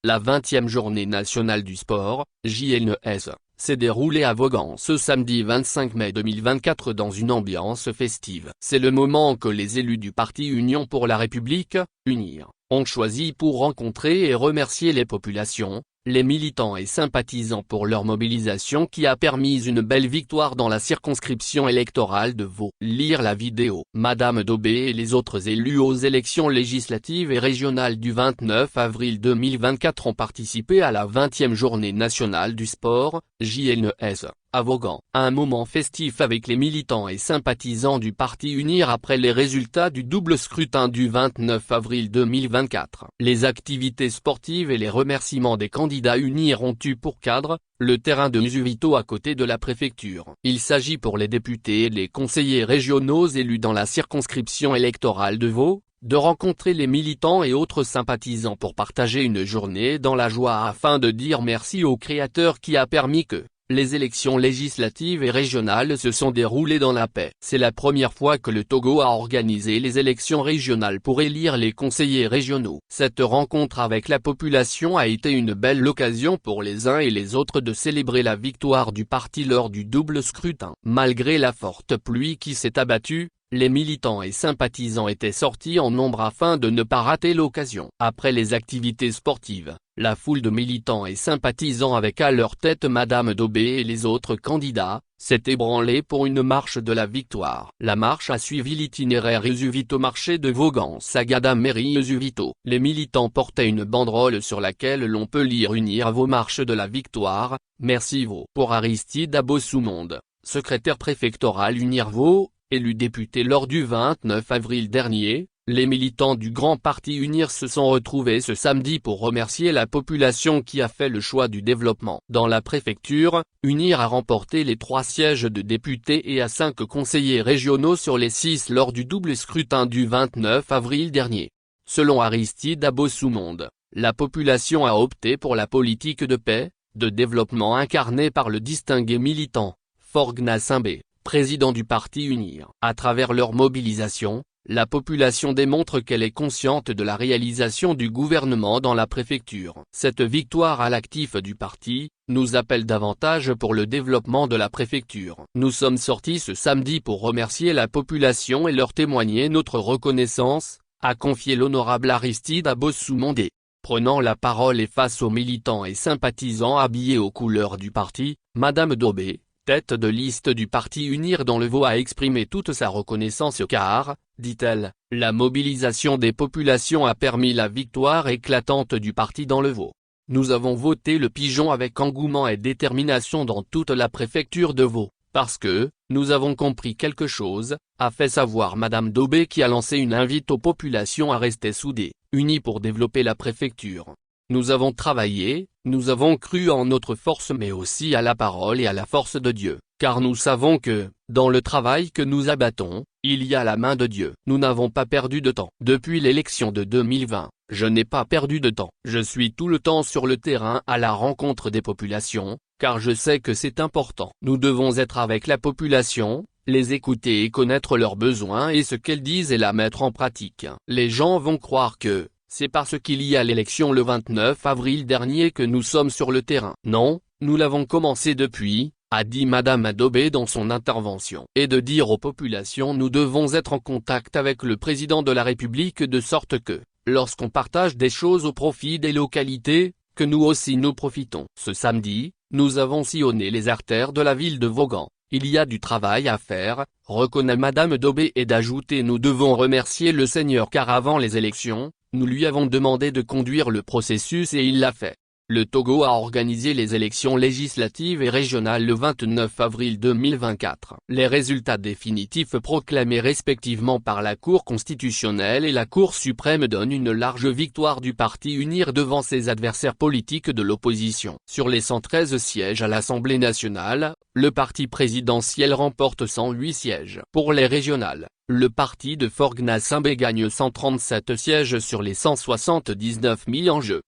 La 20e journée nationale du sport, JNES, s'est déroulée à Vaughan ce samedi 25 mai 2024 dans une ambiance festive. C'est le moment que les élus du parti Union pour la République, UNIR, ont choisi pour rencontrer et remercier les populations, les militants et sympathisants pour leur mobilisation qui a permis une belle victoire dans la circonscription électorale de Vaud. Lire la vidéo. Madame Daubé et les autres élus aux élections législatives et régionales du 29 avril 2024 ont participé à la 20e journée nationale du sport, JNES, à Vaughan. Un moment festif avec les militants et sympathisants du parti UNIR après les résultats du double scrutin du 29 avril 2024. Les activités sportives et les remerciements des candidats UNIR ont eu pour cadre le terrain de Usuvito à côté de la préfecture. Il s'agit pour les députés et les conseillers régionaux élus dans la circonscription électorale de Vaud, de rencontrer les militants et autres sympathisants pour partager une journée dans la joie afin de dire merci au Créateur qui a permis que les élections législatives et régionales se sont déroulées dans la paix. C'est la première fois que le Togo a organisé les élections régionales pour élire les conseillers régionaux. Cette rencontre avec la population a été une belle occasion pour les uns et les autres de célébrer la victoire du parti lors du double scrutin. Malgré la forte pluie qui s'est abattue, les militants et sympathisants étaient sortis en nombre afin de ne pas rater l'occasion. Après les activités sportives, la foule de militants et sympathisants avec à leur tête Madame Daubé et les autres candidats, s'est ébranlée pour une marche de la victoire. La marche a suivi l'itinéraire Usuvito marché de Vaughan-Sagada mairie Usuvito. Les militants portaient une banderole sur laquelle l'on peut lire Unir Vaud marche de la victoire, merci Vaud. Pour Aristide Abossoumonde, secrétaire préfectoral Unir Vaud, élu député lors du 29 avril dernier, les militants du grand parti UNIR se sont retrouvés ce samedi pour remercier la population qui a fait le choix du développement. Dans la préfecture, UNIR a remporté les 3 sièges de députés et a 5 conseillers régionaux sur les 6 lors du double scrutin du 29 avril dernier. Selon Aristide Abossoumonde, la population a opté pour la politique de paix, de développement incarnée par le distingué militant, Forgna Simbé, président du parti UNIR. À travers leur mobilisation, la population démontre qu'elle est consciente de la réalisation du gouvernement dans la préfecture. Cette victoire à l'actif du parti, nous appelle davantage pour le développement de la préfecture. Nous sommes sortis ce samedi pour remercier la population et leur témoigner notre reconnaissance, a confié l'honorable Aristide Abossoumonde. Prenant la parole et face aux militants et sympathisants habillés aux couleurs du parti, Madame Daubé, tête de liste du parti UNIR dans le Vaud a exprimé toute sa reconnaissance car, dit-elle, la mobilisation des populations a permis la victoire éclatante du parti dans le Vaud. Nous avons voté le pigeon avec engouement et détermination dans toute la préfecture de Vaud, parce que, nous avons compris quelque chose, a fait savoir Madame Daubé qui a lancé une invite aux populations à rester soudées, unies pour développer la préfecture. Nous avons travaillé, nous avons cru en notre force mais aussi à la parole et à la force de Dieu, car nous savons que, dans le travail que nous abattons, il y a la main de Dieu. Nous n'avons pas perdu de temps. Depuis l'élection de 2020, je n'ai pas perdu de temps. Je suis tout le temps sur le terrain à la rencontre des populations, car je sais que c'est important. Nous devons être avec la population, les écouter et connaître leurs besoins et ce qu'elles disent et la mettre en pratique. Les gens vont croire que c'est parce qu'il y a l'élection le 29 avril dernier que nous sommes sur le terrain. Non, nous l'avons commencé depuis, a dit Madame Daubé dans son intervention. Et de dire aux populations nous devons être en contact avec le président de la République de sorte que, lorsqu'on partage des choses au profit des localités, que nous aussi nous profitons. Ce samedi, nous avons sillonné les artères de la ville de Vaughan. Il y a du travail à faire, reconnaît Madame Daubé et d'ajouter nous devons remercier le Seigneur car avant les élections, nous lui avons demandé de conduire le processus et il l'a fait. Le Togo a organisé les élections législatives et régionales le 29 avril 2024. Les résultats définitifs proclamés respectivement par la Cour constitutionnelle et la Cour suprême donnent une large victoire du parti UNIR devant ses adversaires politiques de l'opposition. Sur les 113 sièges à l'Assemblée nationale, le parti présidentiel remporte 108 sièges. Pour les régionales, le parti de Forgna Simbé gagne 137 sièges sur les 179 mis en jeu.